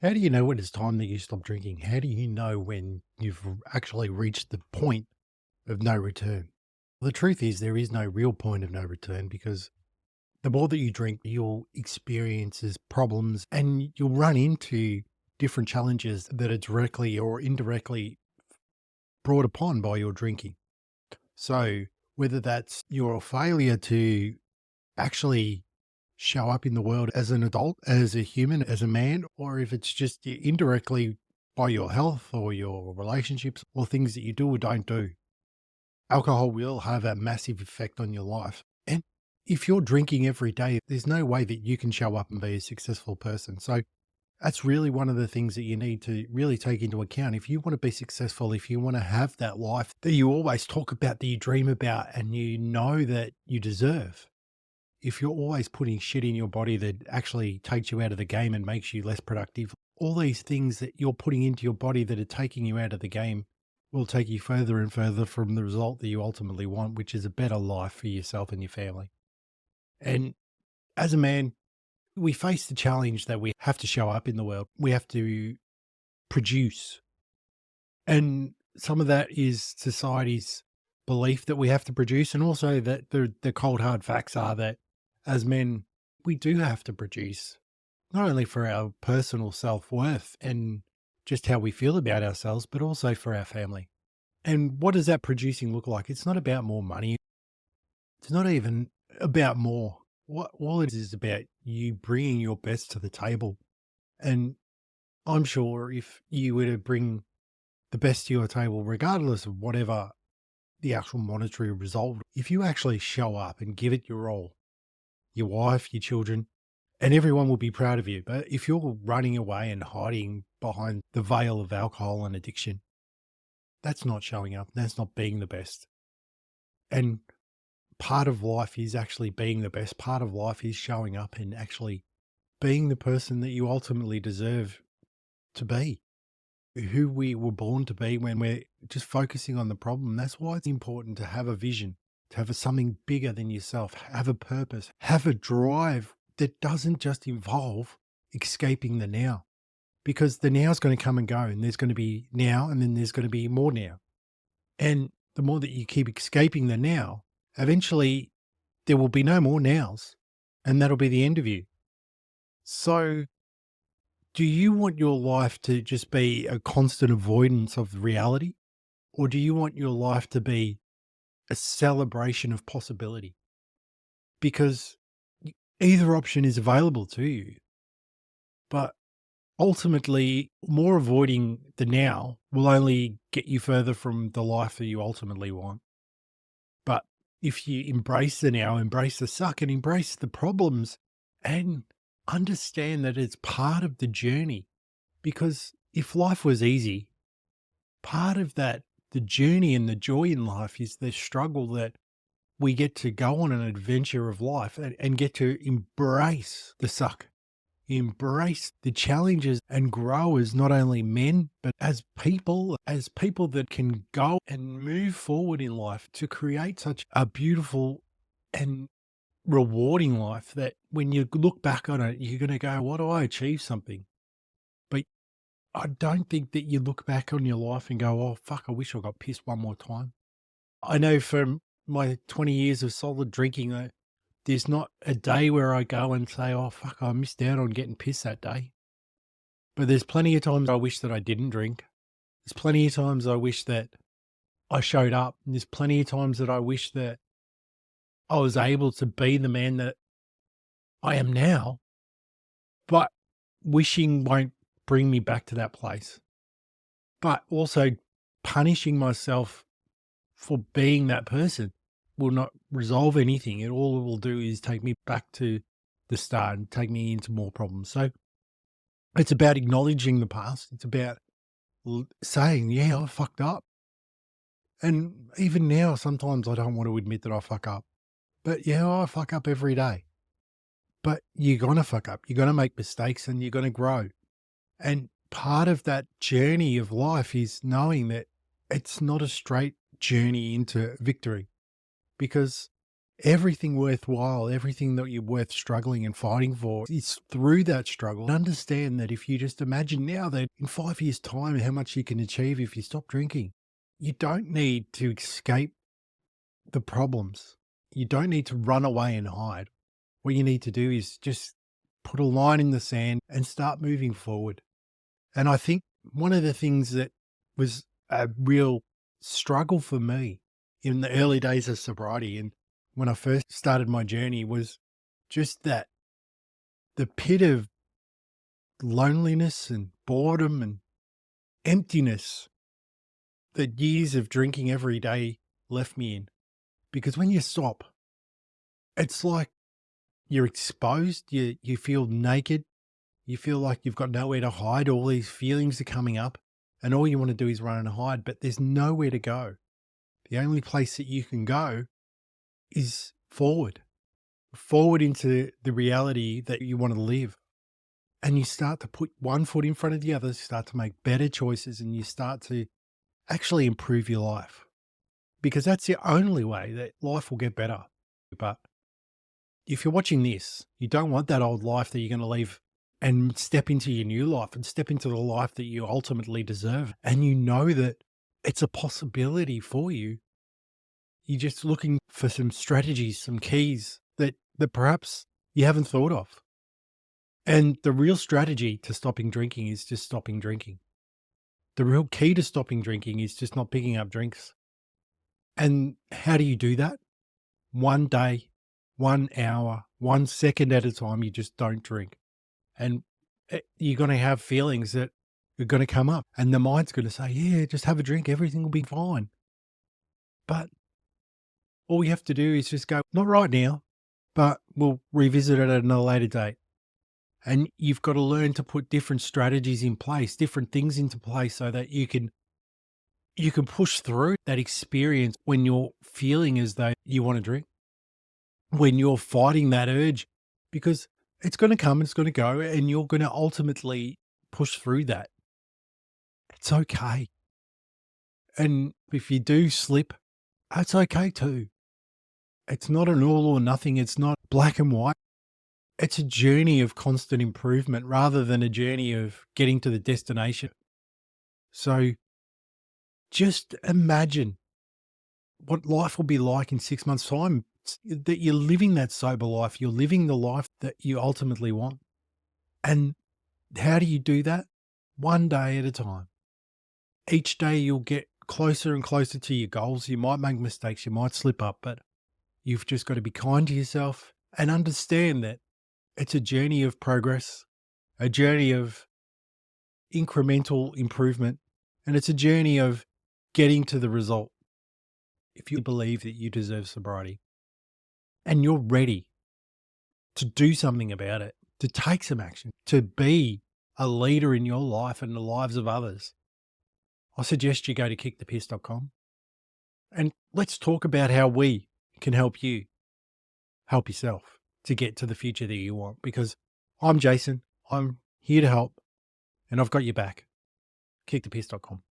How do you know when it's time that you stop drinking? How do you know when you've actually reached the point of no return? The truth is, there is no real point of no return because the more that you drink, you'll experience problems and you'll run into different challenges that are directly or indirectly brought upon by your drinking. So, whether that's your failure to actually show up in the world as an adult, as a human, as a man, or if it's just indirectly by your health or your relationships or things that you do or don't do. Alcohol will have a massive effect on your life. And if you're drinking every day, there's no way that you can show up and be a successful person. So that's really one of the things that you need to really take into account. If you want to be successful, if you want to have that life that you always talk about, that you dream about, and you know that you deserve, if you're always putting shit in your body that actually takes you out of the game and makes you less productive, all these things that you're putting into your body that are taking you out of the game will take you further and further from the result that you ultimately want, which is a better life for yourself and your family. And as a man, we face the challenge that we have to show up in the world. We have to produce. And some of that is society's belief that we have to produce, and also that the cold hard facts are that as men, we do have to produce, not only for our personal self-worth and just how we feel about ourselves, but also for our family. And what does that producing look like? It's not about more money. It's not even about more. What all it is about you bringing your best to the table. And I'm sure if you were to bring the best to your table, regardless of whatever the actual monetary result, if you actually show up and give it your all, your wife, your children, and everyone will be proud of you. But if you're running away and hiding behind the veil of alcohol and addiction, that's not showing up. That's not being the best. And part of life is actually being the best. Part of life is showing up and actually being the person that you ultimately deserve to be, who we were born to be when we're just focusing on the problem. That's why it's important to have a vision, to have something bigger than yourself, have a purpose, have a drive that doesn't just involve escaping the now, because the now is going to come and go, and there's going to be now, and then there's going to be more now. And the more that you keep escaping the now, eventually there will be no more nows, and that'll be the end of you. So, do you want your life to just be a constant avoidance of reality? Or do you want your life to be a celebration of possibility? Because either option is available to you, but ultimately, more avoiding the now will only get you further from the life that you ultimately want. But if you embrace the now, embrace the suck, and embrace the problems, and understand that it's part of the journey, because if life was easy, part of that, the journey and the joy in life is the struggle that we get to go on an adventure of life and get to embrace the suck, embrace the challenges and grow as not only men, but as people that can go and move forward in life to create such a beautiful and rewarding life that when you look back on it, you're going to go, what do I achieve something? But I don't think that you look back on your life and go, "Oh, fuck, I wish I got pissed one more time." I know from my 20 years of solid drinking, there's not a day where I go and say, "Oh, fuck, I missed out on getting pissed that day." But there's plenty of times I wish that I didn't drink. There's plenty of times I wish that I showed up. And there's plenty of times that I wish that I was able to be the man that I am now, but wishing won't bring me back to that place. But also punishing myself for being that person will not resolve anything. All it will do is take me back to the start and take me into more problems. So it's about acknowledging the past. It's about saying, yeah, I fucked up. And even now, sometimes I don't want to admit that I fuck up. But yeah, I fuck up every day. But you're going to fuck up. You're going to make mistakes and you're going to grow. And part of that journey of life is knowing that it's not a straight journey into victory, because Everything worthwhile, everything that you're worth struggling and fighting for is through that struggle. Understand that if you just imagine now that in 5 years' time, how much you can achieve if you stop drinking, you don't need to escape the problems. You don't need to run away and hide. What you need to do is just put a line in the sand and start moving forward. And I think one of the things that was a real struggle for me in the early days of sobriety and when I first started my journey was just that the pit of loneliness and boredom and emptiness that years of drinking every day left me in. Because when you stop, it's like you're exposed, you feel naked, you feel like you've got nowhere to hide, all these feelings are coming up, and all you want to do is run and hide, but there's nowhere to go. The only place that you can go is forward into the reality that you want to live. And you start to put one foot in front of the other, start to make better choices, and you start to actually improve your life. Because that's the only way that life will get better. But if you're watching this, you don't want that old life that you're going to leave and step into your new life and step into the life that you ultimately deserve. And you know that it's a possibility for you. You're just looking for some strategies, some keys that perhaps you haven't thought of. And the real strategy to stopping drinking is just stopping drinking. The real key to stopping drinking is just not picking up drinks. And how do you do that? One day, 1 hour, 1 second at a time, you just don't drink. And you're going to have feelings that are going to come up. And the mind's going to say, yeah, just have a drink. Everything will be fine. But all you have to do is just go, not right now, but we'll revisit it at another later date. And you've got to learn to put different strategies in place, different things into place so that you can push through that experience when you're feeling as though you want to drink, when you're fighting that urge, because it's going to come, it's going to go, and you're going to ultimately push through that. It's okay. And if you do slip, that's okay too. It's not an all or nothing. It's not black and white. It's a journey of constant improvement rather than a journey of getting to the destination. So just imagine what life will be like in 6 months' time, that you're living that sober life. You're living the life that you ultimately want. And how do you do that? One day at a time. Each day you'll get closer and closer to your goals. You might make mistakes, you might slip up, but you've just got to be kind to yourself and understand that it's a journey of progress, a journey of incremental improvement, and it's a journey of getting to the result. If you believe that you deserve sobriety and you're ready to do something about it, to take some action, to be a leader in your life and the lives of others, I suggest you go to kickthepiss.com and let's talk about how we can help you help yourself to get to the future that you want. Because I'm Jason, I'm here to help, and I've got your back. Kickthepiss.com.